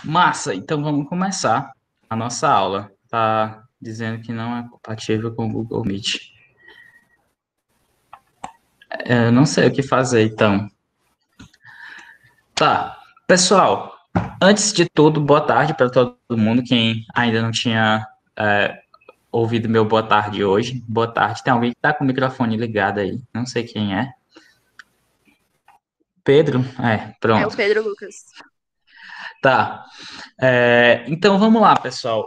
Massa, então vamos começar a nossa aula. Tá dizendo que não é compatível com o Google Meet. Eu não sei o que fazer, então. Tá, pessoal, antes de tudo, boa tarde para todo mundo. Quem ainda não tinha ouvido meu boa tarde hoje, boa tarde. Tem alguém que tá com o microfone ligado aí, não sei quem é. Pedro? É o Pronto. Pedro Lucas. Tá. Então vamos lá, pessoal.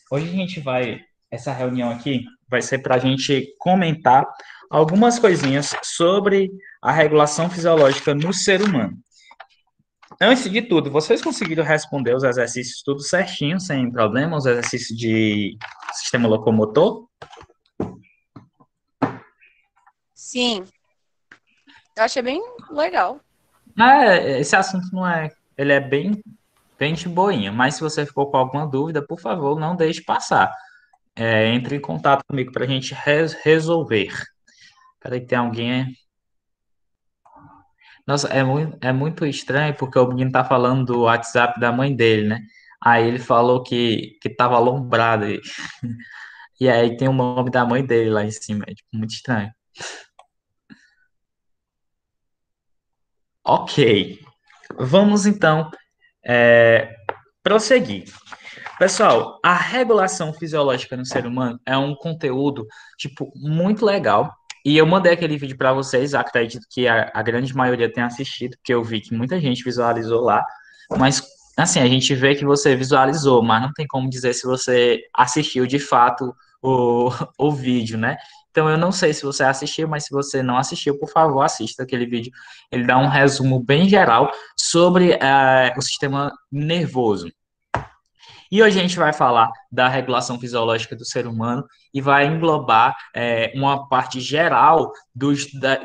Hoje a gente vai. Essa reunião aqui vai ser para a gente comentar algumas coisinhas sobre a regulação fisiológica no ser humano. Antes de tudo, vocês conseguiram responder os exercícios tudo certinho, sem problema, os exercícios de sistema locomotor? Sim, eu achei bem legal. Esse assunto não é. Ele é bem de boinha, mas se você ficou com alguma dúvida, por favor, não deixe passar. Entre em contato comigo para a gente resolver. Peraí, tem alguém. Nossa, é muito estranho porque o menino tá falando do WhatsApp da mãe dele, né? Aí ele falou que tava alombrado. E aí tem o nome da mãe dele lá em cima. É tipo, muito estranho. Ok. Vamos então prosseguir. Pessoal, a regulação fisiológica no ser humano é um conteúdo, tipo, muito legal. E eu mandei aquele vídeo para vocês, acredito que a grande maioria tenha assistido, porque eu vi que muita gente visualizou lá. Mas, assim, a gente vê que você visualizou, mas não tem como dizer se você assistiu de fato o, o vídeo, né? Então, eu não sei se você assistiu, mas se você não assistiu, por favor, assista aquele vídeo. Ele dá um resumo bem geral sobre o sistema nervoso. E hoje a gente vai falar da regulação fisiológica do ser humano e vai englobar uma parte geral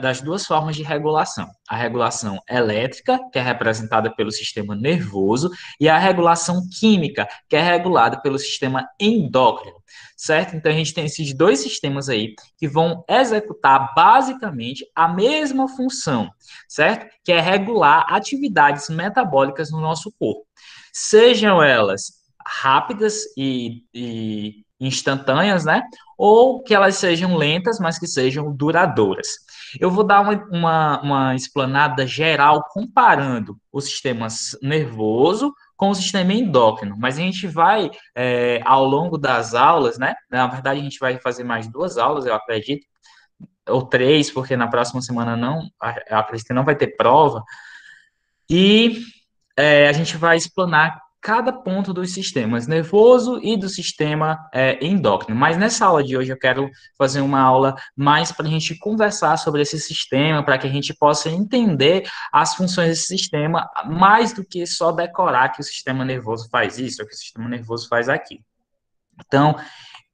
das duas formas de regulação. A regulação elétrica, que é representada pelo sistema nervoso, e a regulação química, que é regulada pelo sistema endócrino. Certo? Então a gente tem esses dois sistemas aí que vão executar basicamente a mesma função, certo? Que é regular atividades metabólicas no nosso corpo. Sejam elas rápidas e instantâneas, né? Ou que elas sejam lentas, mas que sejam duradouras. Eu vou dar uma explanada geral comparando o sistema nervoso com o sistema endócrino, mas a gente vai, ao longo das aulas, né? Na verdade, a gente vai fazer mais duas aulas, eu acredito, ou três, porque na próxima semana não, eu acredito que não vai ter prova, e a gente vai explanar cada ponto dos sistemas nervoso e do sistema endócrino. Mas nessa aula de hoje eu quero fazer uma aula mais para a gente conversar sobre esse sistema, para que a gente possa entender as funções desse sistema, mais do que só decorar que o sistema nervoso faz isso, ou que o sistema nervoso faz aquilo. Então,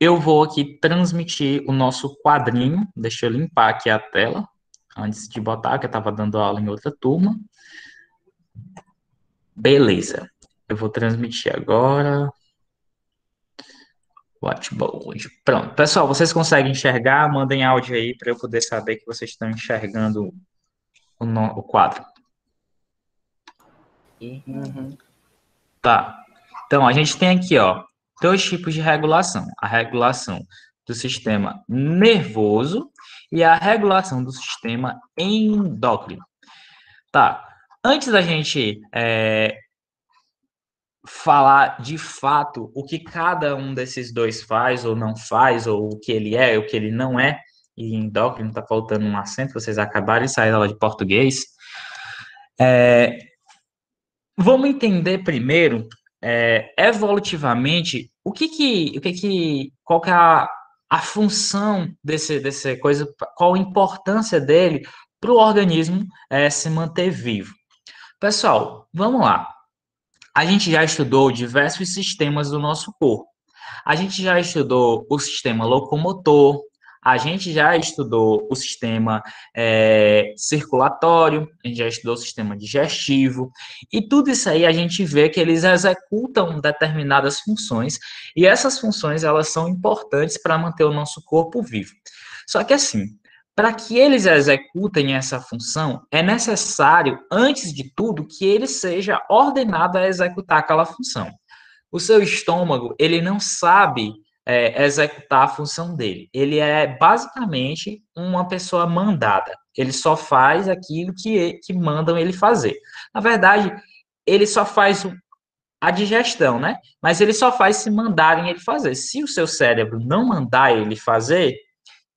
eu vou aqui transmitir o nosso quadrinho, deixa eu limpar aqui a tela, antes de botar, que eu estava dando aula em outra turma. Beleza. Eu vou transmitir agora. Watchboard. Pronto. Pessoal, vocês conseguem enxergar? Mandem áudio aí para eu poder saber que vocês estão enxergando o quadro. Uhum. Tá. Então, a gente tem aqui, ó, dois tipos de regulação. A regulação do sistema nervoso e a regulação do sistema endócrino. Tá. Antes da gente falar de fato o que cada um desses dois faz ou não faz, ou o que ele é, o que ele não é, e endócrino está faltando um acento, vocês acabaram de sair da aula de português. Vamos entender primeiro, evolutivamente, qual que é a função desse coisa, qual a importância dele para o organismo se manter vivo. Pessoal, vamos lá. A gente já estudou diversos sistemas do nosso corpo. A gente já estudou o sistema locomotor, a gente já estudou o sistema circulatório, a gente já estudou o sistema digestivo, e tudo isso aí a gente vê que eles executam determinadas funções, e essas funções elas são importantes para manter o nosso corpo vivo. Só que assim, Para que eles executem essa função, é necessário, antes de tudo, que ele seja ordenado a executar aquela função. O seu estômago, ele não sabe executar a função dele. Ele é basicamente uma pessoa mandada. Ele só faz aquilo que mandam ele fazer. Na verdade, ele só faz a digestão, né? Mas ele só faz se mandarem ele fazer. Se o seu cérebro não mandar ele fazer,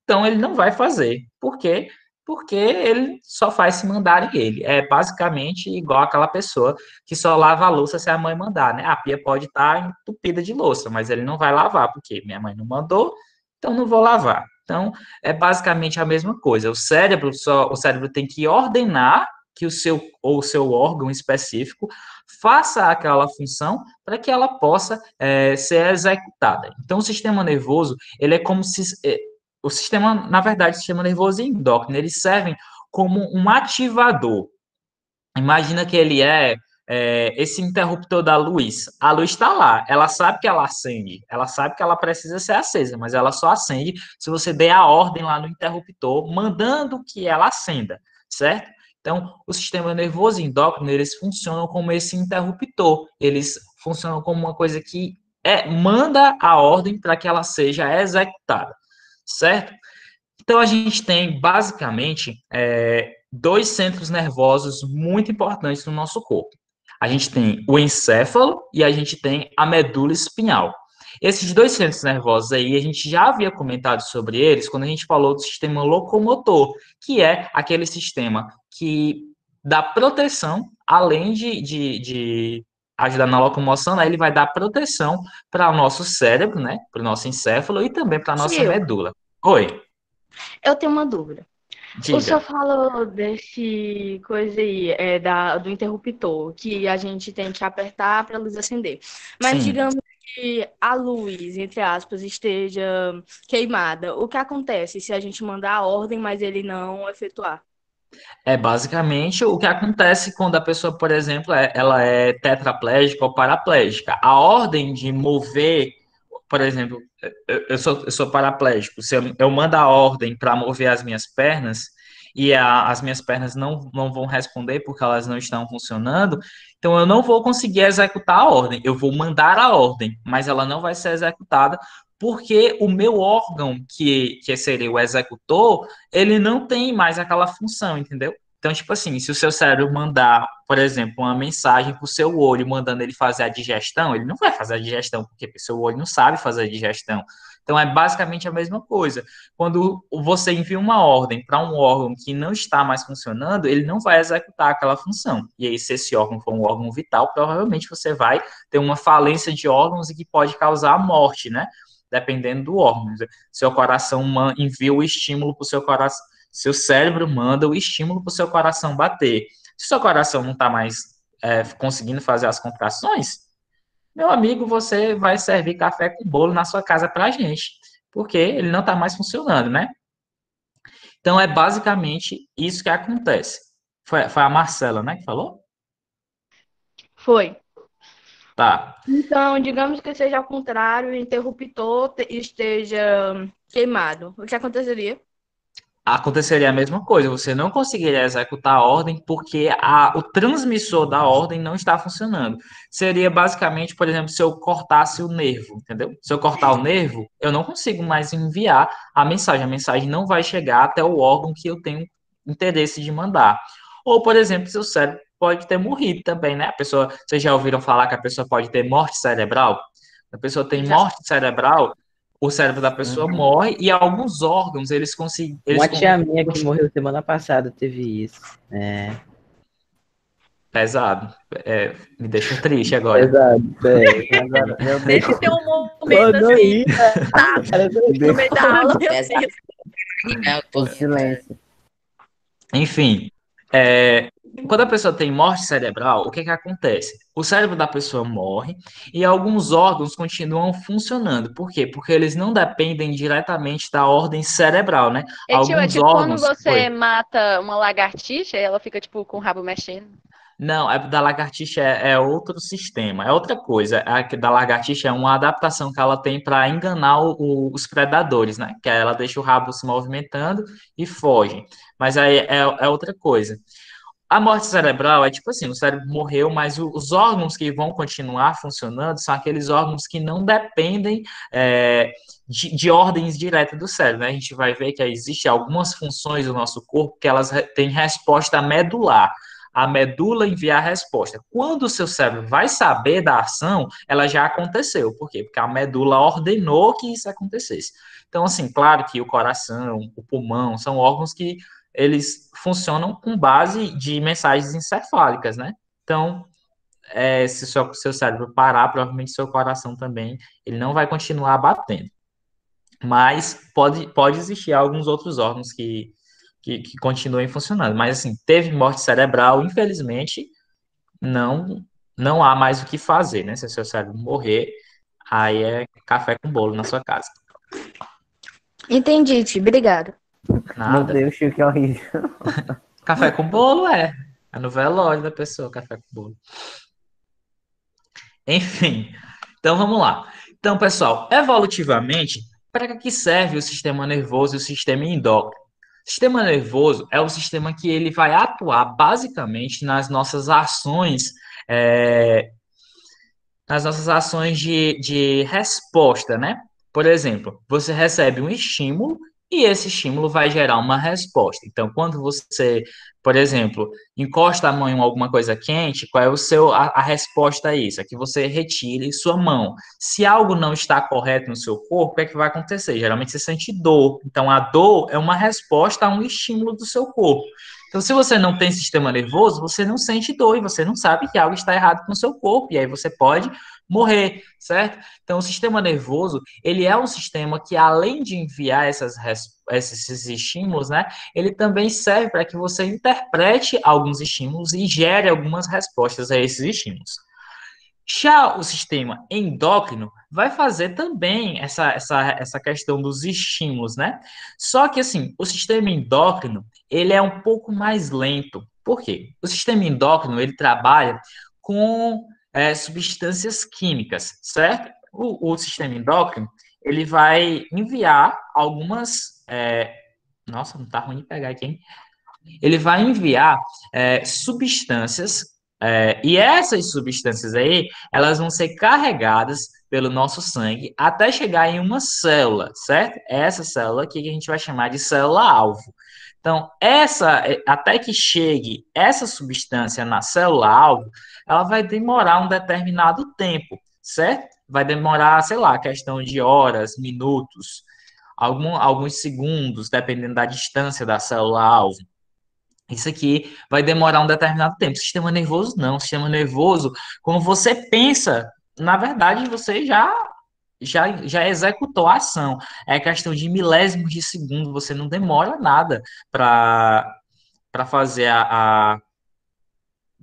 então ele não vai fazer. Por quê? Porque ele só faz se mandarem ele. É basicamente igual aquela pessoa que só lava a louça se a mãe mandar, né? A pia pode estar entupida de louça, mas ele não vai lavar, porque minha mãe não mandou, então não vou lavar. Então, é basicamente a mesma coisa. O cérebro tem que ordenar que o seu órgão específico faça aquela função para que ela possa ser executada. Então, o sistema nervoso, ele é como se o sistema, na verdade, o sistema nervoso e endócrino, eles servem como um ativador. Imagina que ele esse interruptor da luz. A luz está lá, ela sabe que ela acende, ela sabe que ela precisa ser acesa, mas ela só acende se você der a ordem lá no interruptor, mandando que ela acenda, certo? Então, o sistema nervoso e endócrino, eles funcionam como esse interruptor, eles funcionam como uma coisa que manda a ordem para que ela seja executada, certo? Então, a gente tem, basicamente, dois centros nervosos muito importantes no nosso corpo. A gente tem o encéfalo e a gente tem a medula espinhal. Esses dois centros nervosos aí, a gente já havia comentado sobre eles quando a gente falou do sistema locomotor, que é aquele sistema que dá proteção, além de ajudar na locomoção, né, ele vai dar proteção para o nosso cérebro, né, para o nosso encéfalo e também para a nossa Tio, medula. Oi. eu tenho uma dúvida. O Diga. senhor falou desse coisa aí, do interruptor, que a gente tem que apertar para a luz acender. Mas Sim. digamos que a luz, entre aspas, esteja queimada. O que acontece se a gente mandar a ordem, mas ele não efetuar? É basicamente o que acontece quando a pessoa, por exemplo, ela é tetraplégica ou paraplégica. A ordem de mover, por exemplo, eu sou paraplégico. Se eu mando a ordem para mover as minhas pernas e as minhas pernas não vão responder porque elas não estão funcionando, então eu não vou conseguir executar a ordem. Eu vou mandar a ordem, mas ela não vai ser executada porque o meu órgão, que seria o executor, ele não tem mais aquela função, entendeu? Então, tipo assim, se o seu cérebro mandar, por exemplo, uma mensagem para o seu olho, mandando ele fazer a digestão, ele não vai fazer a digestão, porque o seu olho não sabe fazer a digestão. Então, é basicamente a mesma coisa. Quando você envia uma ordem para um órgão que não está mais funcionando, ele não vai executar aquela função. E aí, se esse órgão for um órgão vital, provavelmente você vai ter uma falência de órgãos e que pode causar a morte, né? Dependendo do órgão. Seu coração envia o estímulo para o seu coração, seu cérebro manda o estímulo para o seu coração bater. Se o seu coração não está mais conseguindo fazer as contrações, meu amigo, você vai servir café com bolo na sua casa para a gente, porque ele não está mais funcionando, né? Então, é basicamente isso que acontece. Foi a Marcela, né, que falou? Foi. Tá. Então, digamos que seja ao contrário, o interruptor esteja queimado. O que aconteceria? Aconteceria a mesma coisa, você não conseguiria executar a ordem porque o transmissor da ordem não está funcionando. Seria basicamente, por exemplo, se eu cortasse o nervo, entendeu? Se eu cortar o nervo, eu não consigo mais enviar a mensagem não vai chegar até o órgão que eu tenho interesse de mandar. Ou, por exemplo, seu cérebro pode ter morrido também, né? Vocês já ouviram falar que a pessoa pode ter morte cerebral? A pessoa tem Já. morte cerebral, o cérebro da pessoa Uhum. morre e alguns órgãos eles conseguem. Uma tia minha que morreu semana passada teve isso. Pesado. Me deixa triste agora. Exato. Agora, meu Deixa Deus. eu ter um momento assim, no meio da aula, meu Deus. O silêncio. Enfim, quando a pessoa tem morte cerebral, o que que acontece? O cérebro da pessoa morre e alguns órgãos continuam funcionando. Por quê? Porque eles não dependem diretamente da ordem cerebral, né? É, tio, é Alguns tipo quando órgãos. você mata uma lagartixa e ela fica, tipo, com o rabo mexendo. Não, a da lagartixa é outro sistema, é outra coisa. A da lagartixa é uma adaptação que ela tem para enganar os predadores, né? Que ela deixa o rabo se movimentando e foge. Mas aí é outra coisa. A morte cerebral é tipo assim, o cérebro morreu, mas os órgãos que vão continuar funcionando são aqueles órgãos que não dependem de ordens diretas do cérebro, né? A gente vai ver que existem algumas funções do nosso corpo que elas têm resposta medular. A medula envia a resposta. Quando o seu cérebro vai saber da ação, ela já aconteceu. Por quê? Porque a medula ordenou que isso acontecesse. Então, assim, claro que o coração, o pulmão, são órgãos que eles funcionam com base de mensagens encefálicas, né? Então, se o seu cérebro parar, provavelmente seu coração também, ele não vai continuar batendo. Mas pode existir alguns outros órgãos que continuem funcionando. Mas, assim, teve morte cerebral, infelizmente, não, não há mais o que fazer, né? Se o seu cérebro morrer, aí é café com bolo na sua casa. Entendi, Ti. Obrigado. Meu Nada. Deus, que horrível. Café com bolo é no velório da pessoa, café com bolo. Enfim, então vamos lá. Então, pessoal, evolutivamente, para que serve o sistema nervoso e o sistema endócrino? O sistema nervoso é o sistema que ele vai atuar basicamente é, nas nossas ações de resposta, né? Por exemplo, você recebe um estímulo e esse estímulo vai gerar uma resposta. Então, quando você, por exemplo, encosta a mão em alguma coisa quente, qual é a resposta a isso? É que você retire sua mão. Se algo não está correto no seu corpo, o que é que vai acontecer? Geralmente você sente dor. Então, a dor é uma resposta a um estímulo do seu corpo. Então, se você não tem sistema nervoso, você não sente dor e você não sabe que algo está errado com o seu corpo. E aí você pode morrer, certo? Então, o sistema nervoso, ele é um sistema que, além de enviar esses estímulos, né, ele também serve para que você interprete alguns estímulos e gere algumas respostas a esses estímulos. Já o sistema endócrino vai fazer também essa questão dos estímulos, né? Só que, assim, o sistema endócrino, ele é um pouco mais lento. Por quê? O sistema endócrino, ele trabalha com substâncias químicas, certo? O sistema endócrino, ele vai enviar algumas... Nossa, não tá ruim de pegar aqui, hein? Ele vai enviar substâncias, e essas substâncias aí, elas vão ser carregadas pelo nosso sangue até chegar em uma célula, certo? Essa célula aqui que a gente vai chamar de célula-alvo. Então, até que chegue essa substância na célula-alvo, ela vai demorar um determinado tempo, certo? Vai demorar, sei lá, questão de horas, minutos, alguns segundos, dependendo da distância da célula-alvo. Isso aqui vai demorar um determinado tempo. Sistema nervoso, não. Sistema nervoso, quando você pensa, na verdade, você já executou a ação. É questão de milésimos de segundo. Você não demora nada para fazer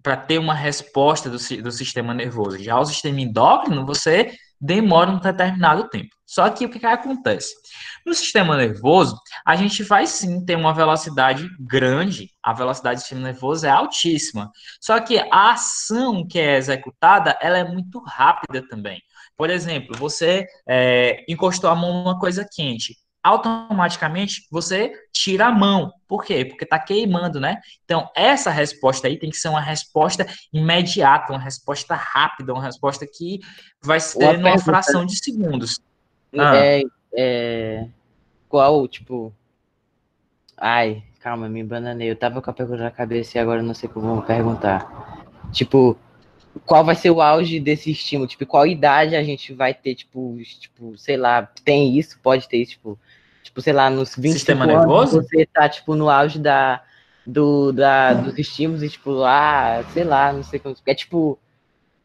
para ter uma resposta do sistema nervoso. Já o sistema endócrino, você demora um determinado tempo. Só que o que acontece? No sistema nervoso, a gente vai sim ter uma velocidade grande, a velocidade do sistema nervoso é altíssima. Só que a ação que é executada, ela é muito rápida também. Por exemplo, você encostou a mão numa coisa quente, automaticamente você tira a mão. Por quê? Porque está queimando, né? Então, essa resposta aí tem que ser uma resposta imediata, uma resposta rápida, uma resposta que vai ser numa fração de segundos. Qual, tipo... Ai, calma, me bananei. Eu tava com a pergunta na cabeça e agora eu não sei como vou perguntar. Tipo, qual vai ser o auge desse estímulo? Tipo, qual idade a gente vai ter, tipo, sei lá, tem isso, pode ter isso, tipo, sei lá, nos 25 Sistema anos, nervoso? você tá, tipo, no auge dos estímulos e, tipo, sei lá, não sei como...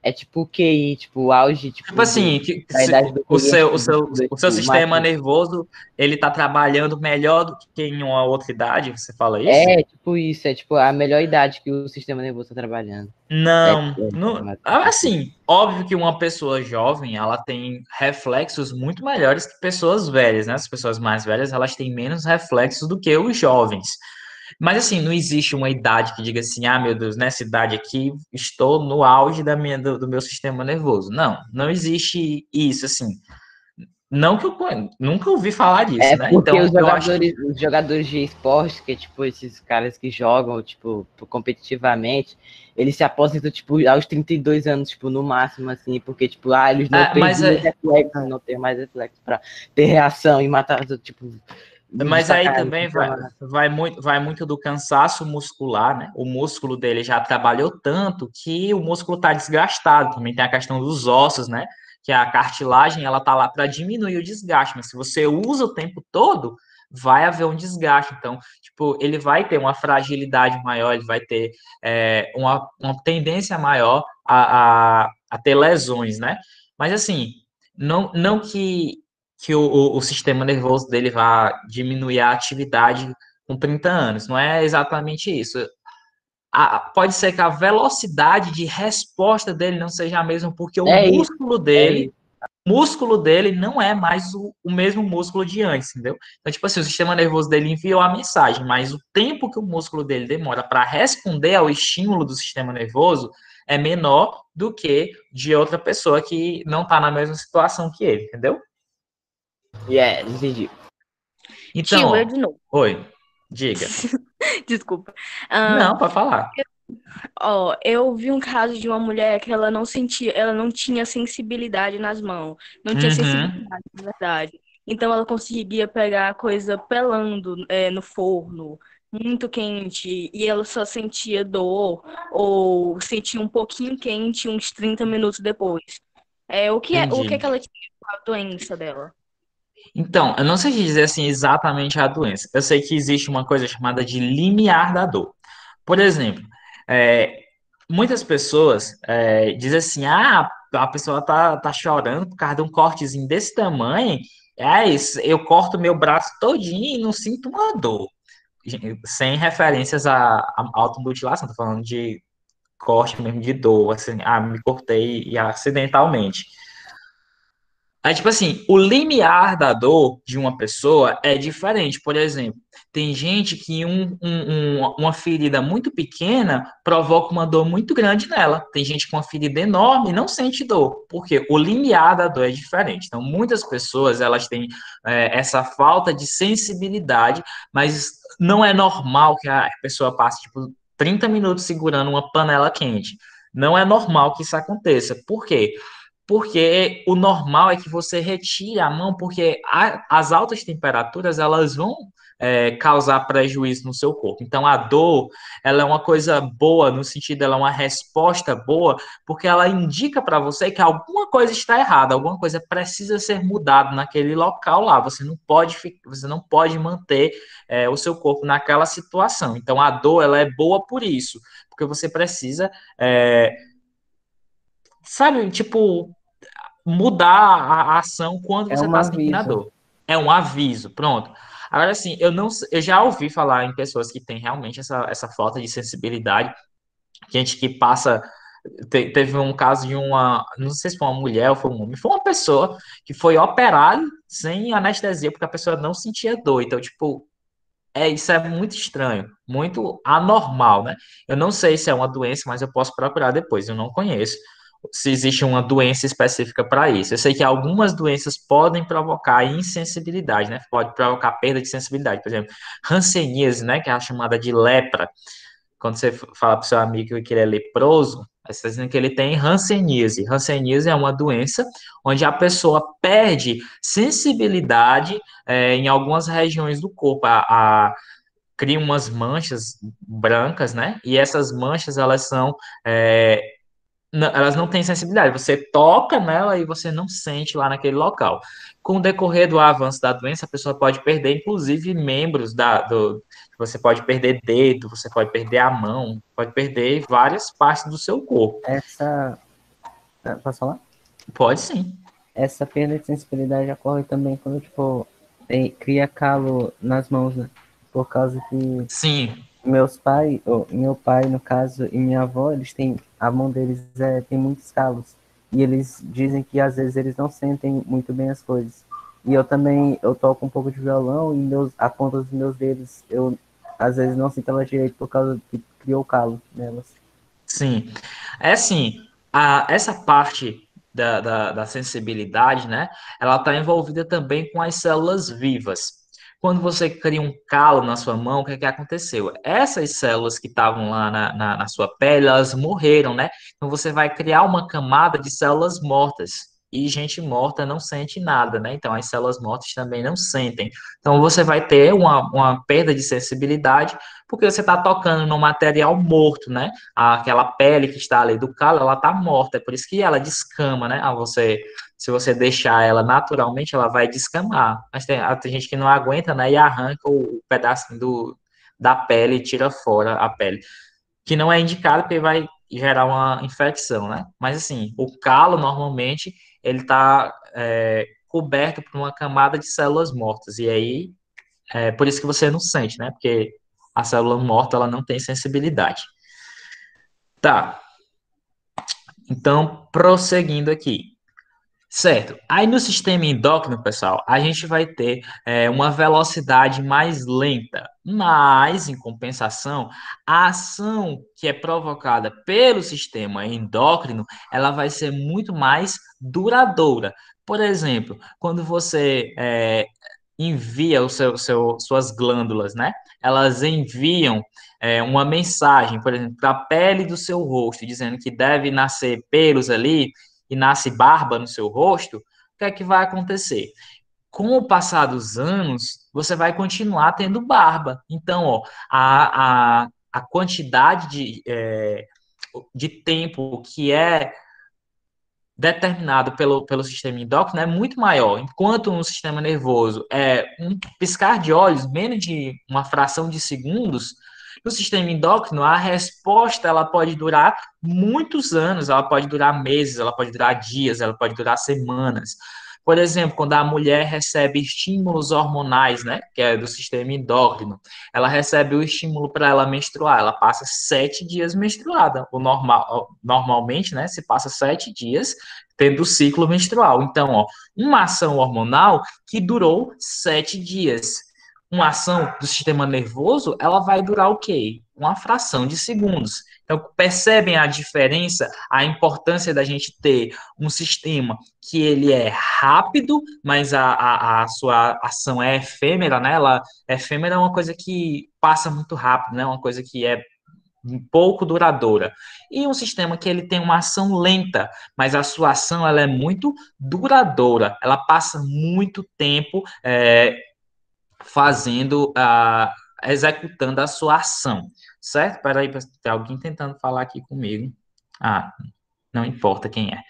É É tipo o QI, tipo o auge, tipo, Tipo assim, da idade do o QI, seu, tipo, o seu sistema máximo. nervoso, ele tá trabalhando melhor do que em uma outra idade, você fala isso? É tipo isso, é tipo a melhor idade que o sistema nervoso está trabalhando. É, Não, assim, óbvio que uma pessoa jovem, ela tem reflexos muito melhores que pessoas velhas, né? As pessoas mais velhas, elas têm menos reflexos do que os jovens. Mas assim, não existe uma idade que diga assim, ah, meu Deus, nessa idade aqui estou no auge do meu sistema nervoso. Não, não existe isso, assim. Não que eu nunca ouvi falar disso, É né? porque Então, eu acho que os jogadores de esporte, que é tipo esses caras que jogam, tipo, competitivamente, eles se aposentam, tipo, aos 32 anos, tipo, no máximo, assim, porque, tipo, eles não têm mas mais reflexo, não tem mais reflexo pra ter reação e matar, tipo, de Mas aí sacanagem. também vai muito do cansaço muscular, né? O músculo dele já trabalhou tanto que o músculo está desgastado. Também tem a questão dos ossos, né? Que a cartilagem ela tá lá para diminuir o desgaste, mas se você usa o tempo todo, vai haver um desgaste. Então, tipo, ele vai ter uma fragilidade maior, ele vai ter uma tendência maior a ter lesões, né? Mas assim, não que o sistema nervoso dele vá diminuir a atividade com 30 anos. Não é exatamente isso. Pode ser que a velocidade de resposta dele não seja a mesma, porque É isso, é isso. o músculo dele não é mais o mesmo músculo de antes, entendeu? Então, tipo assim, o sistema nervoso dele enviou a mensagem, mas o tempo que o músculo dele demora para responder ao estímulo do sistema nervoso é menor do que de outra pessoa que não está na mesma situação que ele, entendeu? Entendi. Então, Tio, eu ó, de novo. oi, diga. Desculpa. Não, pode falar. Ó, eu vi um caso de uma mulher que ela não sentia, ela não tinha sensibilidade nas mãos, não tinha Uhum, sensibilidade, na verdade. Então ela conseguia pegar a coisa pelando, no forno, muito quente, e ela só sentia dor ou sentia um pouquinho quente uns 30 minutos depois. O que é que entendi. ela tinha com a doença dela? Então, eu não sei te dizer assim exatamente a doença. Eu sei que existe uma coisa chamada de limiar da dor. Por exemplo, é, muitas pessoas dizem assim, ah, a pessoa tá chorando por causa de um cortezinho desse tamanho, é isso, eu corto meu braço todinho e não sinto uma dor. Sem referências à automutilação, tô falando de corte mesmo de dor, assim, ah, me cortei e acidentalmente. Aí, tipo assim, o limiar da dor de uma pessoa é diferente. Por exemplo, tem gente que uma ferida muito pequena provoca uma dor muito grande nela. Tem gente com uma ferida enorme e não sente dor, porque o limiar da dor é diferente. Então, muitas pessoas, elas têm essa falta de sensibilidade, mas não é normal que a pessoa passe, tipo, 30 minutos segurando uma panela quente. Não é normal que isso aconteça. Por quê? Porque o normal é que você retire a mão, porque as altas temperaturas elas vão causar prejuízo no seu corpo. Então a dor, ela é uma coisa boa no sentido, ela é uma resposta boa, porque ela indica para você que alguma coisa está errada, alguma coisa precisa ser mudada naquele local lá. Você não pode manter o seu corpo naquela situação. Então a dor, ela é boa por isso, porque você precisa sabe, tipo, mudar a ação quando É você um está sentindo a aviso. dor. É um aviso, pronto. Agora, assim, eu já ouvi falar em pessoas que têm realmente essa falta de sensibilidade, gente que passa. Teve um caso de não sei se foi uma mulher ou foi um homem, foi uma pessoa que foi operada sem anestesia, porque a pessoa não sentia dor. Então, tipo, isso é muito estranho, muito anormal, né? Eu não sei se é uma doença, mas eu posso procurar depois, eu não conheço se existe uma doença específica para isso. Eu sei que algumas doenças podem provocar insensibilidade, né? Pode provocar perda de sensibilidade, por exemplo, hanseníase, né? Que é a chamada de lepra. Quando você fala para o seu amigo que ele é leproso, você está dizendo que ele tem hanseníase. Hanseníase é uma doença onde a pessoa perde sensibilidade em algumas regiões do corpo. Cria umas manchas brancas, né? E essas manchas, é, elas não têm sensibilidade. Você toca nela e você não sente lá naquele local. Com o decorrer do avanço da doença, a pessoa pode perder, inclusive, membros você pode perder dedo, você pode perder a mão, pode perder várias partes do seu corpo. Essa, Posso falar? Pode sim. Essa perda de sensibilidade ocorre também quando, tipo, cria calo nas mãos, né? Por causa que Sim, meu pai, no caso, e minha avó, eles têm, a mão deles tem muitos calos. E eles dizem que às vezes eles não sentem muito bem as coisas. E eu também, eu toco um pouco de violão e a ponta dos meus dedos, eu às vezes não sinto ela direito por causa que criou calo nelas. sim. É assim, essa parte da sensibilidade, né? Ela está envolvida também com as células vivas. Quando você cria um calo na sua mão, o que é que aconteceu? Essas células que estavam lá na sua pele, elas morreram, né? Então você vai criar uma camada de células mortas. E gente morta não sente nada, né? Então as células mortas também não sentem. Então você vai ter uma perda de sensibilidade porque você está tocando no material morto, né? Aquela pele que está ali do calo, ela está morta, é por isso que ela descama, né? Se você deixar ela naturalmente, ela vai descamar. Mas tem gente que não aguenta, né? E arranca o pedacinho da pele e tira fora a pele, que não é indicado porque vai gerar uma infecção, né? Mas assim, o calo normalmente ele está coberto por uma camada de células mortas e aí é por isso que você não sente, né? Porque a célula morta ela não tem sensibilidade. Tá, então prosseguindo aqui. Certo. Aí no sistema endócrino, pessoal, a gente vai ter uma velocidade mais lenta, mas, em compensação, a ação que é provocada pelo sistema endócrino, ela vai ser muito mais duradoura. Por exemplo, quando você envia suas glândulas, né? Elas enviam uma mensagem, por exemplo, para a pele do seu rosto, dizendo que deve nascer pelos ali e nasce barba no seu rosto, o que é que vai acontecer? Com o passar dos anos, você vai continuar tendo barba. Então, ó, a quantidade de tempo que é determinado pelo sistema endócrino é muito maior, enquanto no sistema nervoso é um piscar de olhos, menos de uma fração de segundos, no sistema endócrino a resposta ela pode durar muitos anos, ela pode durar meses, ela pode durar dias, ela pode durar semanas. Por exemplo, quando a mulher recebe estímulos hormonais, né, que é do sistema endócrino, ela recebe o estímulo para ela menstruar, ela passa 7 dias menstruada. Normalmente, né, se passa 7 dias tendo o ciclo menstrual. Então, ó, uma ação hormonal que durou 7 dias. Uma ação do sistema nervoso, ela vai durar o quê? Uma fração de segundos. Então, percebem a diferença, a importância da gente ter um sistema que ele é rápido, mas a sua ação é efêmera, né? Efêmera é uma coisa que passa muito rápido, né? Uma coisa que é um pouco duradoura. E um sistema que ele tem uma ação lenta, mas a sua ação ela é muito duradoura. Ela passa muito tempo fazendo, executando a sua ação. Certo? Peraí, tem alguém tentando falar aqui comigo. Ah, não importa quem é.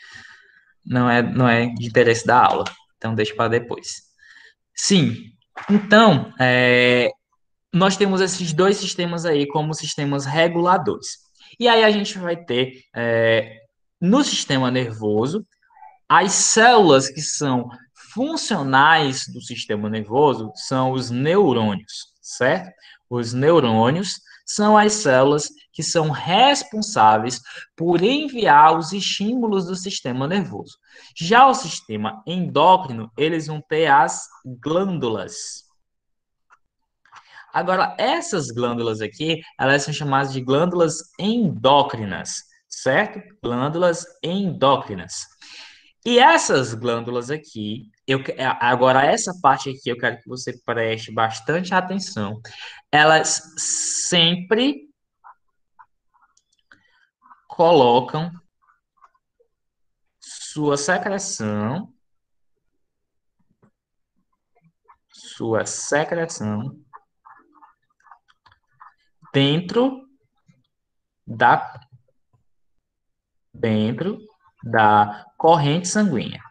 Não é de interesse da aula. Então, deixa para depois. Sim. Então, nós temos esses dois sistemas aí como sistemas reguladores. E aí a gente vai ter, no sistema nervoso, as células que são funcionais do sistema nervoso são os neurônios, certo? Os neurônios são as células que são responsáveis por enviar os estímulos do sistema nervoso. Já o sistema endócrino, eles vão ter as glândulas. Agora, essas glândulas aqui, elas são chamadas de glândulas endócrinas, certo? Glândulas endócrinas. E essas glândulas aqui, agora essa parte aqui eu quero que você preste bastante atenção. Elas sempre colocam sua secreção dentro da dentro da corrente sanguínea.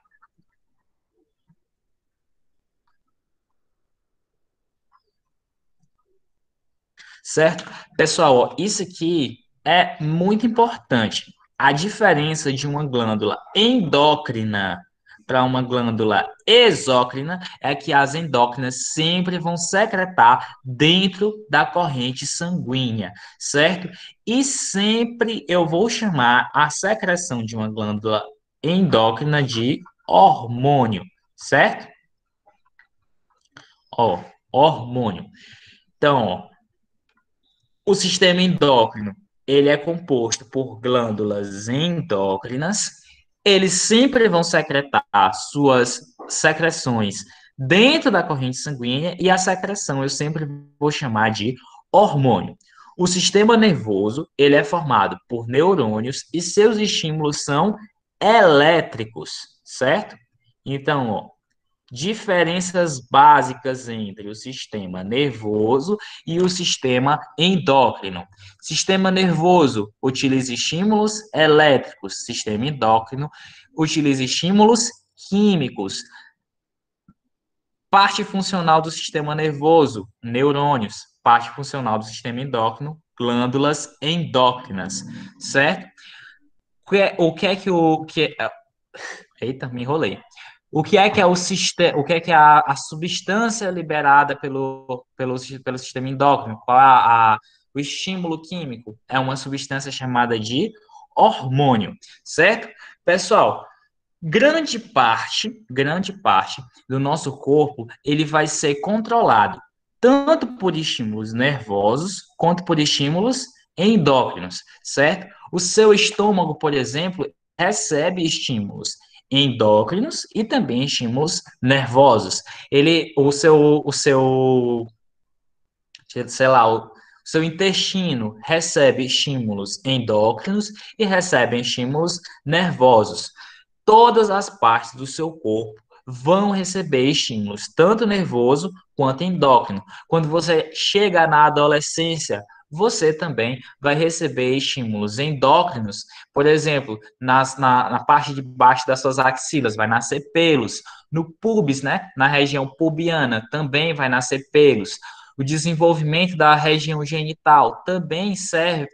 Certo? Pessoal, ó, isso aqui é muito importante. a diferença de uma glândula endócrina para uma glândula exócrina é que as endócrinas sempre vão secretar dentro da corrente sanguínea, certo? E sempre eu vou chamar a secreção de uma glândula endócrina de hormônio, certo? Ó, hormônio. Então, ó, o sistema endócrino, ele é composto por glândulas endócrinas, eles sempre vão secretar suas secreções dentro da corrente sanguínea e a secreção eu sempre vou chamar de hormônio. O sistema nervoso, ele é formado por neurônios e seus estímulos são elétricos, certo? Então, ó, diferenças básicas entre o sistema nervoso e o sistema endócrino. Sistema nervoso utiliza estímulos elétricos, sistema endócrino utiliza estímulos químicos. Parte funcional do sistema nervoso, neurônios. Parte funcional do sistema endócrino, glândulas endócrinas, certo? O que é que o que Eita, me enrolei. O que é o sistema, o que é a substância liberada pelo sistema endócrino? Qual é o estímulo químico? É uma substância chamada de hormônio, certo? Pessoal, grande parte do nosso corpo, ele vai ser controlado tanto por estímulos nervosos quanto por estímulos endócrinos, certo? O seu estômago, por exemplo, recebe estímulos endócrinos e também estímulos nervosos. Sei lá, o seu intestino recebe estímulos endócrinos e recebe estímulos nervosos. Todas as partes do seu corpo vão receber estímulos, tanto nervoso quanto endócrino. Quando você chega na adolescência, você também vai receber estímulos endócrinos, por exemplo, na parte de baixo das suas axilas vai nascer pelos, no pubis, né, na região pubiana, também vai nascer pelos. O desenvolvimento da região genital também serve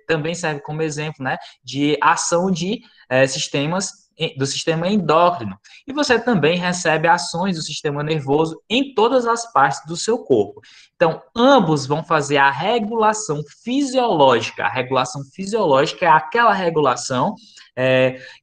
como exemplo, né, de ação de sistemas do sistema endócrino. E você também recebe ações do sistema nervoso em todas as partes do seu corpo. Então, ambos vão fazer a regulação fisiológica. A regulação fisiológica é aquela regulação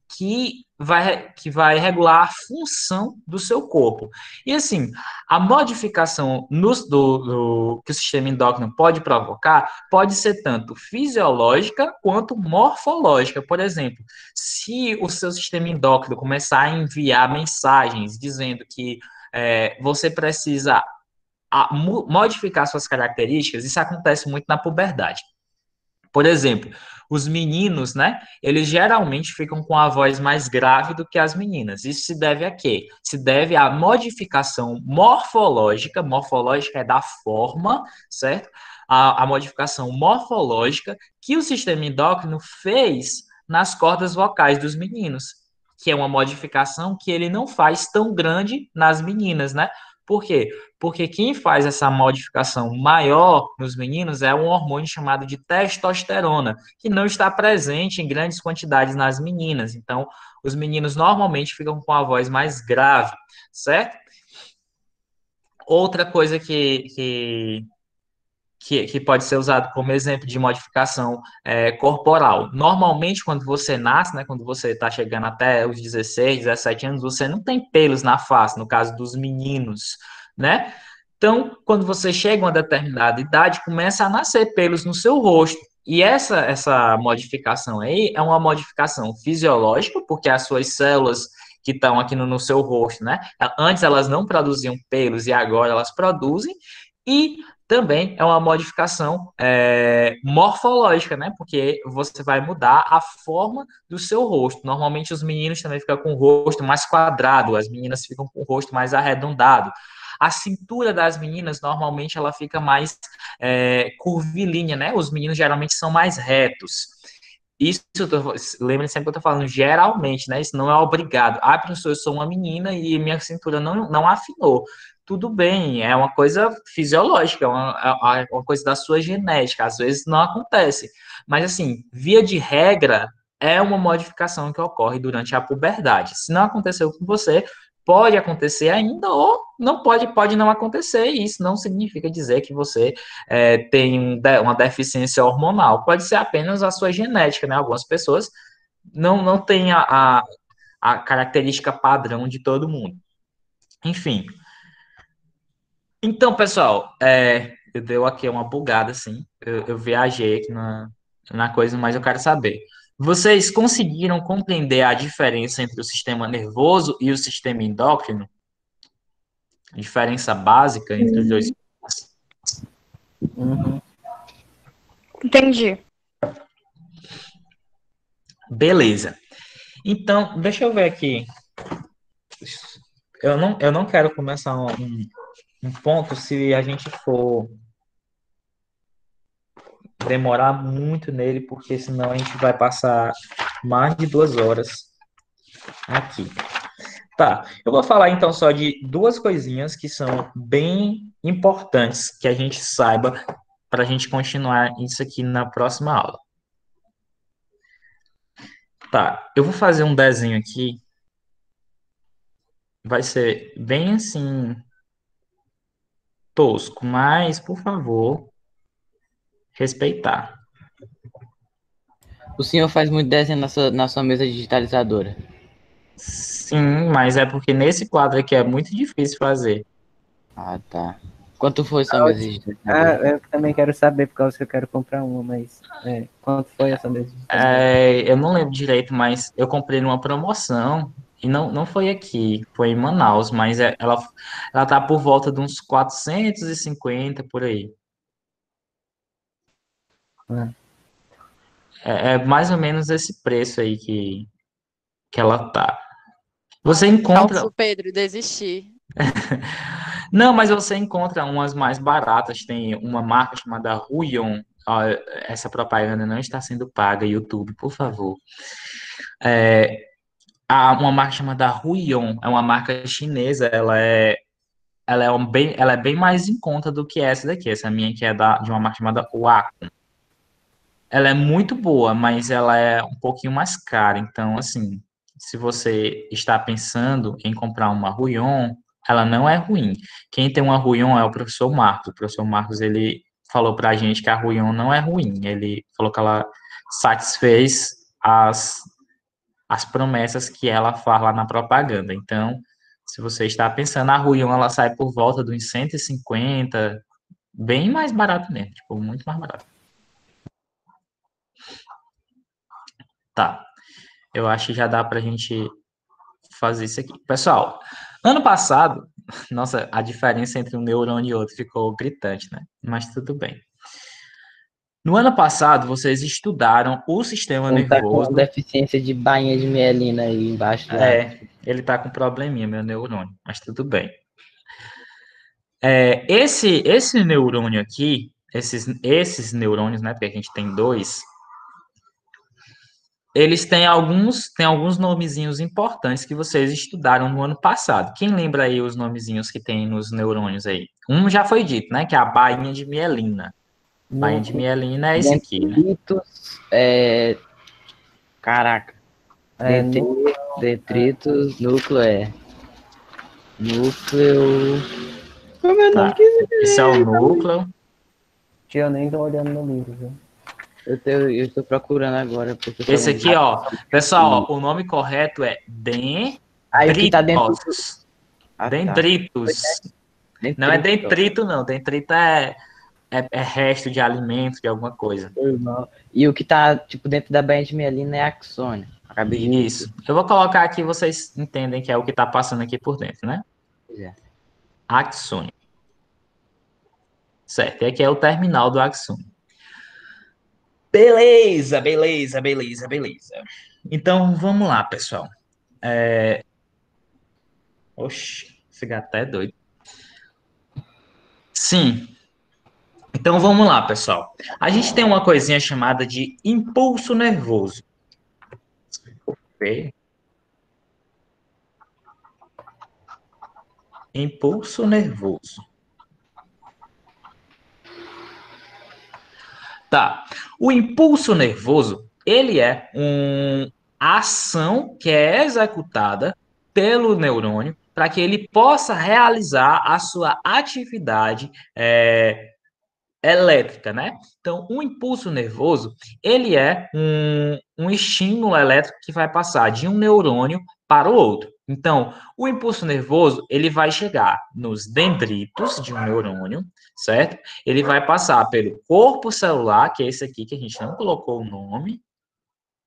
que vai regular a função do seu corpo. E assim, a modificação que o sistema endócrino pode provocar pode ser tanto fisiológica quanto morfológica. Por exemplo, se o seu sistema endócrino começar a enviar mensagens dizendo que você precisa modificar suas características, isso acontece muito na puberdade. Por exemplo, os meninos, né, eles geralmente ficam com a voz mais grave do que as meninas. Isso se deve a quê? Se deve à modificação morfológica é da forma, certo? A modificação morfológica que o sistema endócrino fez nas cordas vocais dos meninos, que é uma modificação que ele não faz tão grande nas meninas, né? Por quê? Porque quem faz essa modificação maior nos meninos é um hormônio chamado de testosterona, que não está presente em grandes quantidades nas meninas. Então, os meninos normalmente ficam com a voz mais grave, certo? Outra coisa que pode ser usado como exemplo de modificação corporal. Normalmente, quando você nasce, né, quando você está chegando até os 16, 17 anos, você não tem pelos na face, no caso dos meninos, né? Então, quando você chega a uma determinada idade, começa a nascer pelos no seu rosto. E essa modificação aí é uma modificação fisiológica, porque as suas células que estão aqui no seu rosto, né? Antes elas não produziam pelos e agora elas produzem. E também é uma modificação morfológica, né? Porque você vai mudar a forma do seu rosto. Normalmente os meninos também ficam com o rosto mais quadrado, as meninas ficam com o rosto mais arredondado. A cintura das meninas, normalmente, ela fica mais curvilínea, né? Os meninos geralmente são mais retos. Isso, lembrem sempre que eu estou falando geralmente, né? Isso não é obrigado. Ah, professor, eu sou uma menina e minha cintura não afinou. Tudo bem, é uma coisa fisiológica, uma coisa da sua genética. Às vezes não acontece. Mas, assim, via de regra, é uma modificação que ocorre durante a puberdade. Se não aconteceu com você, pode acontecer ainda, ou não pode não acontecer, e isso não significa dizer que você tem uma deficiência hormonal. Pode ser apenas a sua genética, né? Algumas pessoas não têm a característica padrão de todo mundo. Enfim. Então, pessoal, eu dei aqui uma bugada, assim. Eu viajei aqui na coisa, mas eu quero saber. Vocês conseguiram compreender a diferença entre o sistema nervoso e o sistema endócrino? A diferença básica entre os dois? Uhum. Entendi. Beleza. Então, deixa eu ver aqui. Eu não quero começar um ponto se a gente for demorar muito nele, porque senão a gente vai passar mais de 2 horas aqui. Tá, eu vou falar então só de duas coisinhas que são bem importantes que a gente saiba para a gente continuar isso aqui na próxima aula. Tá, eu vou fazer um desenho aqui. Vai ser bem assim tosco, mas por favor, respeitar. O senhor faz muito desenho na sua mesa digitalizadora. Sim, mas é porque nesse quadro aqui é muito difícil fazer. Ah, tá. Quanto foi sua mesa digitalizadora? Eu também quero saber, por causa que eu quero comprar uma, mas quanto foi essa mesa digitalizadora? Eu não lembro direito, mas eu comprei numa promoção e não foi aqui, foi em Manaus, mas ela tá por volta de uns 450 por aí. Ah. É mais ou menos esse preço aí que ela tá. Você encontra. Falso Pedro, desisti. Não, mas você encontra umas mais baratas. Tem uma marca chamada Huion. Ó, essa propaganda não está sendo paga, YouTube, por favor. Há uma marca chamada Huion, é uma marca chinesa. Ela é bem mais em conta do que essa daqui. Essa minha aqui é de uma marca chamada Wacom. Ela é muito boa, mas ela é um pouquinho mais cara. Então, assim, se você está pensando em comprar uma Ruion, ela não é ruim. Quem tem uma Ruion é o professor Marcos. O professor Marcos, ele falou pra gente que a Ruion não é ruim. Ele falou que ela satisfez as promessas que ela fala lá na propaganda. Então, se você está pensando, a Ruion, ela sai por volta de uns 150, bem mais barato mesmo, tipo, muito mais barato. Tá. Eu acho que já dá pra gente fazer isso aqui. Pessoal, ano passado, nossa, a diferença entre um neurônio e outro ficou gritante, né? Mas tudo bem. No ano passado, vocês estudaram o sistema Não tá nervoso. com deficiência de bainha de mielina aí embaixo do lado. Ele tá com probleminha, meu neurônio, mas tudo bem. Esse neurônio aqui, esses neurônios, né? Porque a gente tem dois. Eles têm alguns nomezinhos importantes que vocês estudaram no ano passado. Quem lembra aí os nomezinhos que tem nos neurônios aí? Um já foi dito, né? Que é a bainha de mielina. Bainha de mielina é esse aqui, né? Detritos, caraca. Detritos, núcleo. Núcleo. Como é o nome que Esse é o núcleo. Eu nem tô olhando no livro, viu? eu estou procurando agora. Porque Esse aqui, ó. Pessoal, ó, o nome correto é Aí o que tá dentro. dendritos. Dendritos. Não é dentrito, não. Dentrito é resto de alimento, de alguma coisa. E o que tá, tipo, dentro da bainha de mielina é axônio. Acabei de ver. Isso. Eu vou colocar aqui, vocês entendem que é o que tá passando aqui por dentro, né? Pois é. Axônio. Certo. E aqui é o terminal do axônio. Beleza. Então, vamos lá, pessoal. Oxi, esse gato é doido. Sim. Então, vamos lá, pessoal. A gente tem uma coisinha chamada de impulso nervoso. Impulso nervoso. Tá. O impulso nervoso, ele é uma ação que é executada pelo neurônio para que ele possa realizar a sua atividade elétrica, né? Então, o impulso nervoso, ele é um estímulo elétrico que vai passar de um neurônio para o outro. Então, o impulso nervoso, ele vai chegar nos dendritos de um neurônio, certo? Ele vai passar pelo corpo celular, que é esse aqui que a gente não colocou o nome,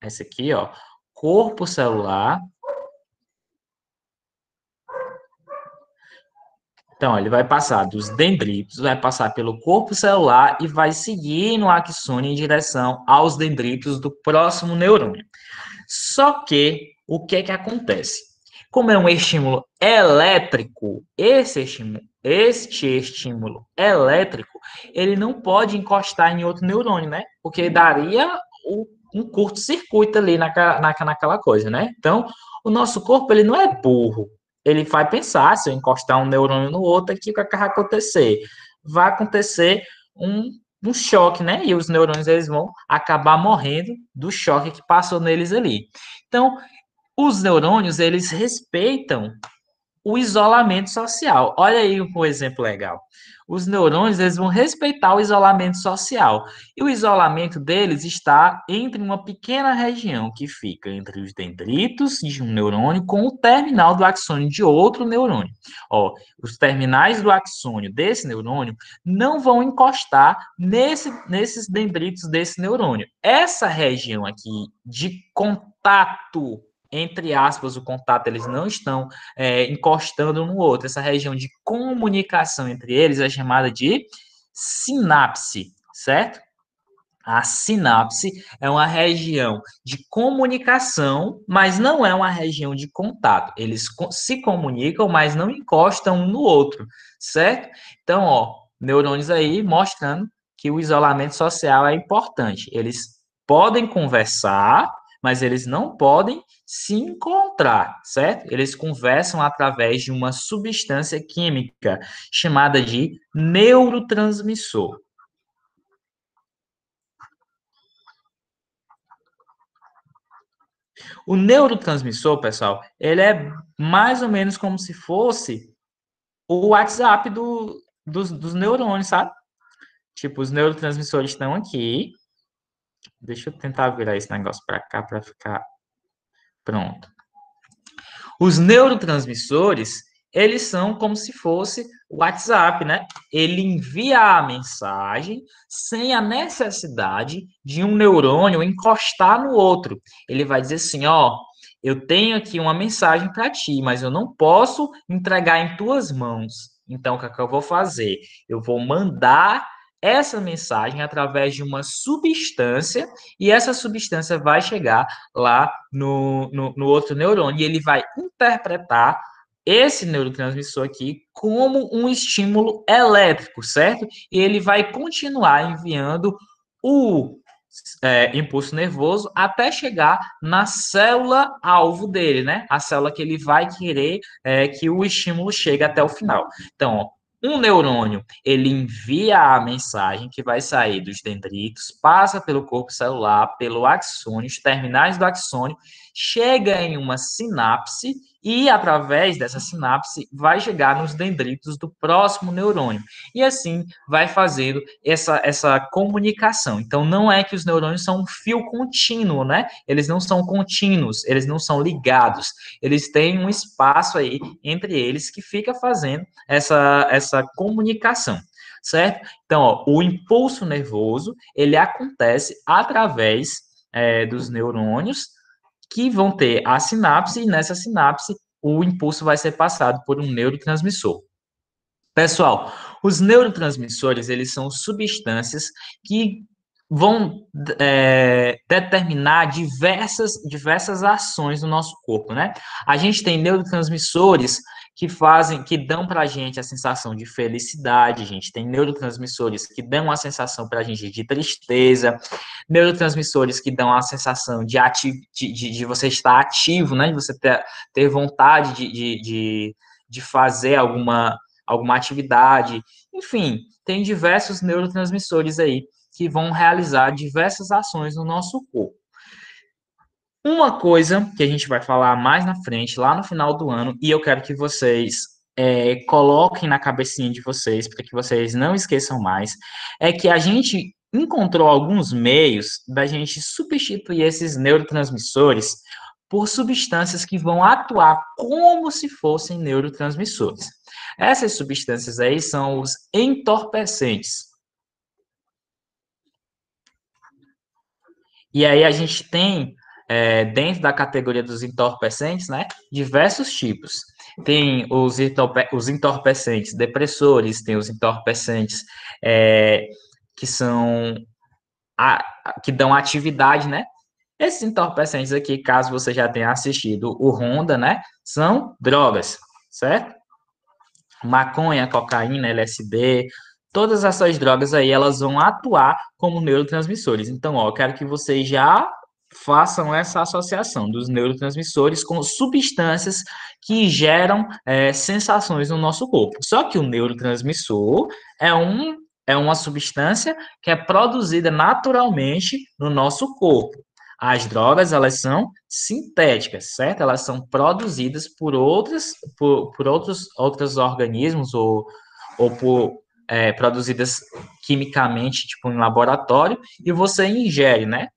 esse aqui, ó, corpo celular. Então, ele vai passar dos dendritos, vai passar pelo corpo celular e vai seguir no axônio em direção aos dendritos do próximo neurônio. Só que, o que é que acontece? Como é um estímulo elétrico, este estímulo elétrico, ele não pode encostar em outro neurônio, né? Porque daria um curto-circuito ali naquela coisa, né? Então, o nosso corpo, ele não é burro. Ele vai pensar, se eu encostar um neurônio no outro, aqui, o que é que vai acontecer? Vai acontecer um choque, né? E os neurônios, eles vão acabar morrendo do choque que passou neles ali. Então, os neurônios, eles respeitam o isolamento social. Olha aí um exemplo legal. Os neurônios, eles vão respeitar o isolamento social. E o isolamento deles está entre uma pequena região que fica entre os dendritos de um neurônio com o terminal do axônio de outro neurônio. Ó, os terminais do axônio desse neurônio não vão encostar nesses dendritos desse neurônio. Essa região aqui de contato, entre aspas, o contato, eles não estão encostando um no outro. Essa região de comunicação entre eles é chamada de sinapse, certo? A sinapse é uma região de comunicação, mas não é uma região de contato. Eles se comunicam, mas não encostam um no outro, certo? Então, ó, neurônios aí mostrando que o isolamento social é importante. Eles podem conversar, mas eles não podem se encontrar, certo? Eles conversam através de uma substância química chamada de neurotransmissor. O neurotransmissor, pessoal, ele é mais ou menos como se fosse o WhatsApp dos neurônios, sabe? Tipo, os neurotransmissores estão aqui. Deixa eu tentar virar esse negócio para cá para ficar pronto. Os neurotransmissores, eles são como se fosse o WhatsApp, né? Ele envia a mensagem sem a necessidade de um neurônio encostar no outro. Ele vai dizer assim, ó, eu tenho aqui uma mensagem para ti, mas eu não posso entregar em tuas mãos. Então, o que é que eu vou fazer? Eu vou mandar essa mensagem através de uma substância e essa substância vai chegar lá no outro neurônio e ele vai interpretar esse neurotransmissor aqui como um estímulo elétrico, certo? E ele vai continuar enviando o impulso nervoso até chegar na célula alvo dele, né? A célula que ele vai querer que o estímulo chegue até o final. Então, ó, um neurônio, ele envia a mensagem que vai sair dos dendritos, passa pelo corpo celular, pelo axônio, os terminais do axônio, chega em uma sinapse e, através dessa sinapse, vai chegar nos dendritos do próximo neurônio. E assim vai fazendo essa comunicação. Então, não é que os neurônios são um fio contínuo, né? Eles não são contínuos, eles não são ligados. Eles têm um espaço aí entre eles que fica fazendo essa comunicação, certo? Então, ó, o impulso nervoso, ele acontece através dos neurônios que vão ter a sinapse e nessa sinapse o impulso vai ser passado por um neurotransmissor. Pessoal, os neurotransmissores, eles são substâncias que vão determinar diversas ações no nosso corpo, né? A gente tem neurotransmissores que dão para a gente a sensação de felicidade, a gente tem neurotransmissores que dão a sensação para a gente de tristeza, neurotransmissores que dão a sensação de você estar ativo, né? De você ter vontade de fazer alguma atividade, enfim, tem diversos neurotransmissores aí que vão realizar diversas ações no nosso corpo. Uma coisa que a gente vai falar mais na frente, lá no final do ano, e eu quero que vocês coloquem na cabecinha de vocês, para que vocês não esqueçam mais, é que a gente encontrou alguns meios da gente substituir esses neurotransmissores por substâncias que vão atuar como se fossem neurotransmissores. Essas substâncias aí são os entorpecentes. E aí a gente tem, dentro da categoria dos entorpecentes, né, diversos tipos. Tem os entorpecentes depressores, tem os entorpecentes que são que dão atividade, né? Esses entorpecentes aqui, caso você já tenha assistido o Honda, né, são drogas, certo? Maconha, cocaína, LSD, todas essas drogas aí, elas vão atuar como neurotransmissores. Então, ó, eu quero que vocês já façam essa associação dos neurotransmissores com substâncias que geram sensações no nosso corpo. Só que o neurotransmissor é uma substância que é produzida naturalmente no nosso corpo. As drogas, elas são sintéticas, certo? Elas são produzidas por outros organismos ou produzidas quimicamente, tipo em laboratório, e você ingere, né?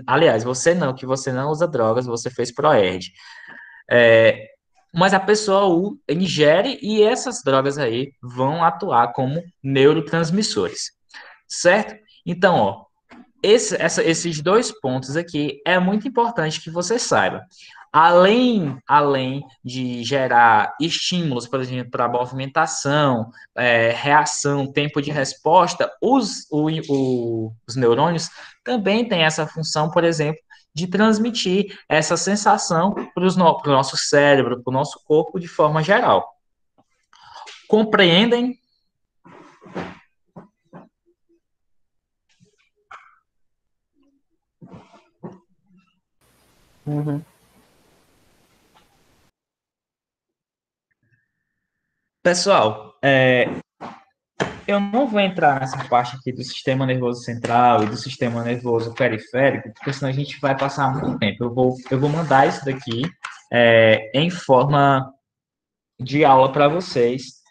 Aliás, você não, que você não usa drogas, você fez ProErd. Mas a pessoa ingere e essas drogas aí vão atuar como neurotransmissores, certo? Então, ó, esses dois pontos aqui é muito importante que você saiba. Além de gerar estímulos, por exemplo, para movimentação, reação, tempo de resposta, os neurônios também têm essa função, por exemplo, de transmitir essa sensação para o nosso cérebro, para o nosso corpo de forma geral. Compreendem? Uhum. Pessoal, eu não vou entrar nessa parte aqui do sistema nervoso central e do sistema nervoso periférico, porque senão a gente vai passar muito tempo. Eu vou mandar isso daqui em forma de aula para vocês,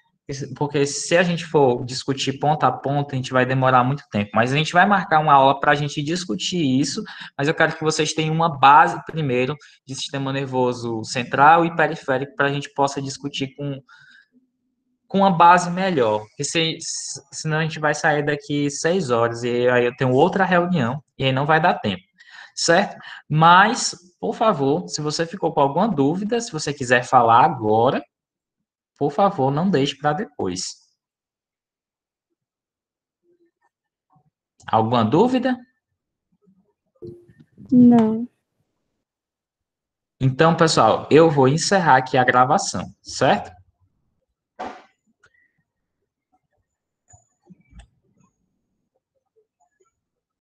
porque se a gente for discutir ponto a ponto, a gente vai demorar muito tempo. Mas a gente vai marcar uma aula para a gente discutir isso, mas eu quero que vocês tenham uma base primeiro de sistema nervoso central e periférico para a gente possa discutir com uma base melhor, porque senão a gente vai sair daqui 6 horas e aí eu tenho outra reunião e aí não vai dar tempo, certo? Mas, por favor, se você ficou com alguma dúvida, se você quiser falar agora, por favor, não deixe para depois. Alguma dúvida? Não. Então, pessoal, eu vou encerrar aqui a gravação, certo?